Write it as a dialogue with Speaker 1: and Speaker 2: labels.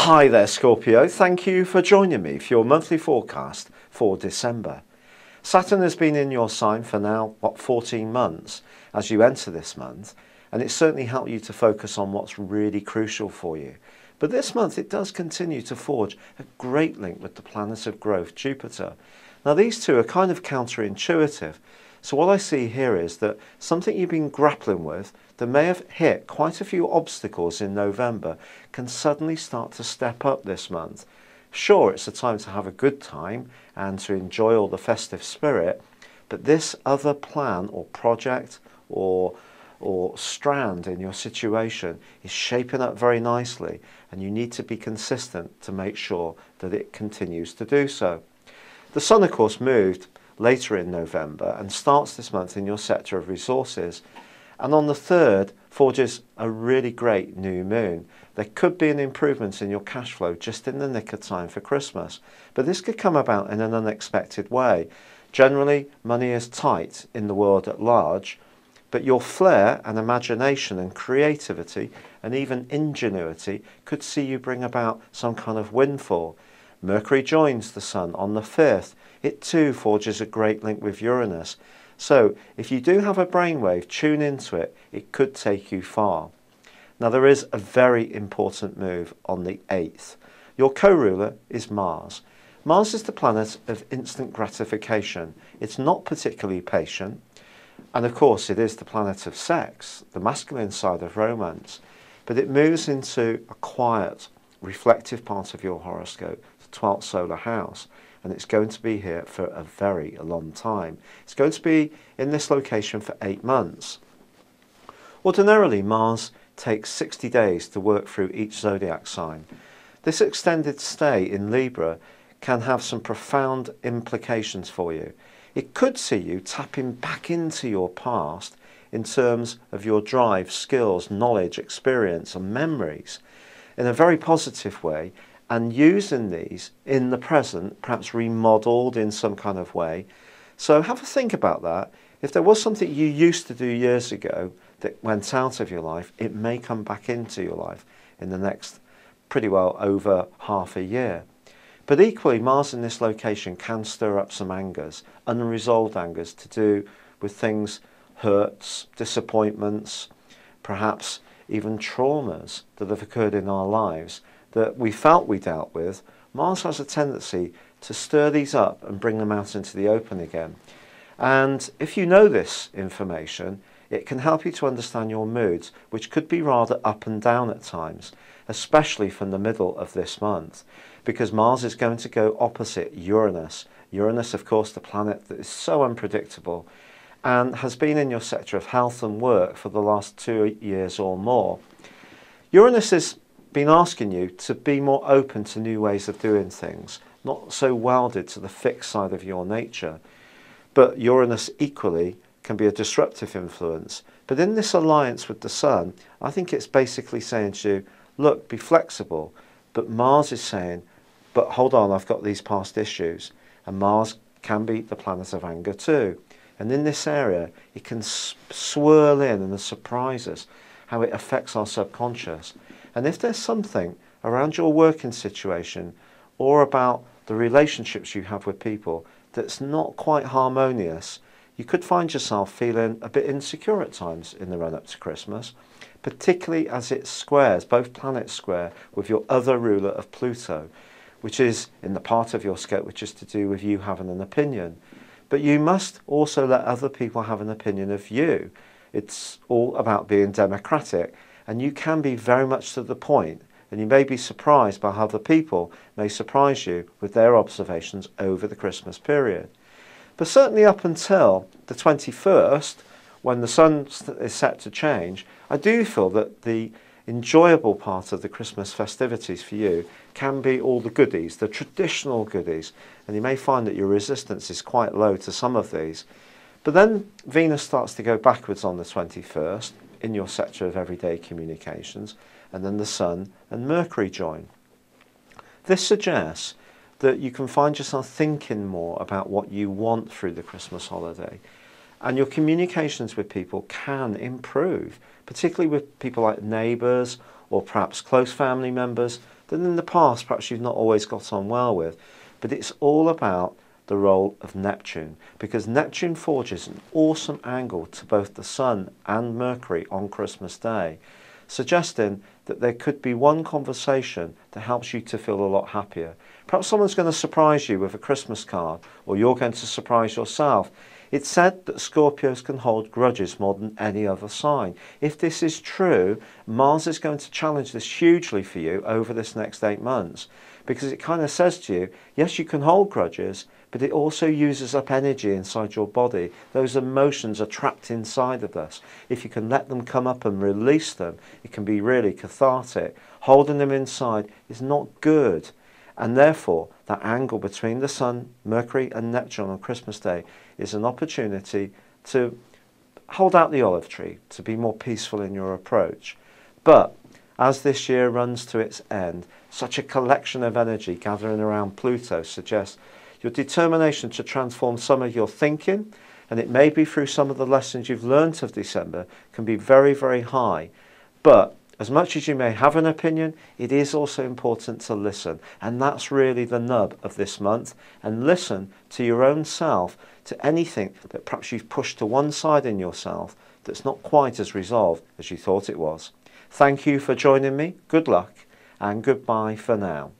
Speaker 1: Hi there, Scorpio. Thank you for joining me for your monthly forecast for December. Saturn has been in your sign for now, 14 months as you enter this month, and it's certainly helped you to focus on what's really crucial for you. But this month it does continue to forge a great link with the planet of growth, Jupiter. Now these two are kind of counterintuitive. So what I see here is that something you've been grappling with that may have hit quite a few obstacles in November can suddenly start to step up this month. Sure, it's a time to have a good time and to enjoy all the festive spirit, but this other plan or project or strand in your situation is shaping up very nicely, and you need to be consistent to make sure that it continues to do so. The Sun, of course, moved later in November and starts this month in your sector of resources, and on the 3rd forges a really great new moon. There could be an improvement in your cash flow just in the nick of time for Christmas, but this could come about in an unexpected way. Generally, money is tight in the world at large, but your flair and imagination and creativity and even ingenuity could see you bring about some kind of windfall. Mercury joins the Sun on the 5th. It too forges a great link with Uranus. So if you do have a brainwave, tune into it. It could take you far. Now there is a very important move on the 8th. Your co-ruler is Mars. Mars is the planet of instant gratification. It's not particularly patient. And of course it is the planet of sex, the masculine side of romance. But it moves into a quiet, reflective part of your horoscope, the 12th solar house. And it's going to be here for a very long time. It's going to be in this location for 8 months. Ordinarily, Mars takes 60 days to work through each zodiac sign. This extended stay in Libra can have some profound implications for you. It could see you tapping back into your past in terms of your drive, skills, knowledge, experience and memories in a very positive way, and using these in the present, perhaps remodeled in some kind of way. So have a think about that. If there was something you used to do years ago that went out of your life, it may come back into your life in the next pretty well over half a year. But equally, Mars in this location can stir up some angers, unresolved angers to do with things, hurts, disappointments, perhaps even traumas that have occurred in our lives that we felt we dealt with. Mars has a tendency to stir these up and bring them out into the open again. And if you know this information, it can help you to understand your moods, which could be rather up and down at times, especially from the middle of this month, because Mars is going to go opposite Uranus. Uranus, of course, the planet that is so unpredictable and has been in your sector of health and work for the last 2 years or more. Uranus has been asking you to be more open to new ways of doing things, not so welded to the fixed side of your nature. But Uranus equally can be a disruptive influence. But in this alliance with the Sun, I think it's basically saying to you, look, be flexible. But Mars is saying, but hold on, I've got these past issues. And Mars can be the planet of anger too. And in this area, it can swirl in and surprise us how it affects our subconscious. And if there's something around your working situation or about the relationships you have with people that's not quite harmonious, you could find yourself feeling a bit insecure at times in the run-up to Christmas, particularly as it squares, both planets square, with your other ruler of Pluto, which is in the part of your scope which is to do with you having an opinion. But you must also let other people have an opinion of you. It's all about being democratic, and you can be very much to the point, and you may be surprised by how other people may surprise you with their observations over the Christmas period. But certainly up until the 21st, when the Sun is set to change, I do feel that the enjoyable part of the Christmas festivities for you can be all the goodies, the traditional goodies, and you may find that your resistance is quite low to some of these. But then Venus starts to go backwards on the 21st in your sector of everyday communications, and then the Sun and Mercury join. This suggests that you can find yourself thinking more about what you want through the Christmas holiday, and your communications with people can improve, particularly with people like neighbours or perhaps close family members, that in the past perhaps you've not always got on well with. But it's all about the role of Neptune, because Neptune forges an awesome angle to both the Sun and Mercury on Christmas Day, suggesting that there could be one conversation that helps you to feel a lot happier. Perhaps someone's going to surprise you with a Christmas card, or you're going to surprise yourself. It's said that Scorpios can hold grudges more than any other sign. If this is true, Mars is going to challenge this hugely for you over this next 8 months, because it kind of says to you, yes, you can hold grudges, but it also uses up energy inside your body. Those emotions are trapped inside of us. If you can let them come up and release them, it can be really cathartic. Holding them inside is not good. And therefore, that angle between the Sun, Mercury and Neptune on Christmas Day is an opportunity to hold out the olive tree, to be more peaceful in your approach. But as this year runs to its end, such a collection of energy gathering around Pluto suggests your determination to transform some of your thinking, and it may be through some of the lessons you've learnt of December, can be very, very high. But as much as you may have an opinion, it is also important to listen. And that's really the nub of this month. And listen to your own self, to anything that perhaps you've pushed to one side in yourself that's not quite as resolved as you thought it was. Thank you for joining me. Good luck and goodbye for now.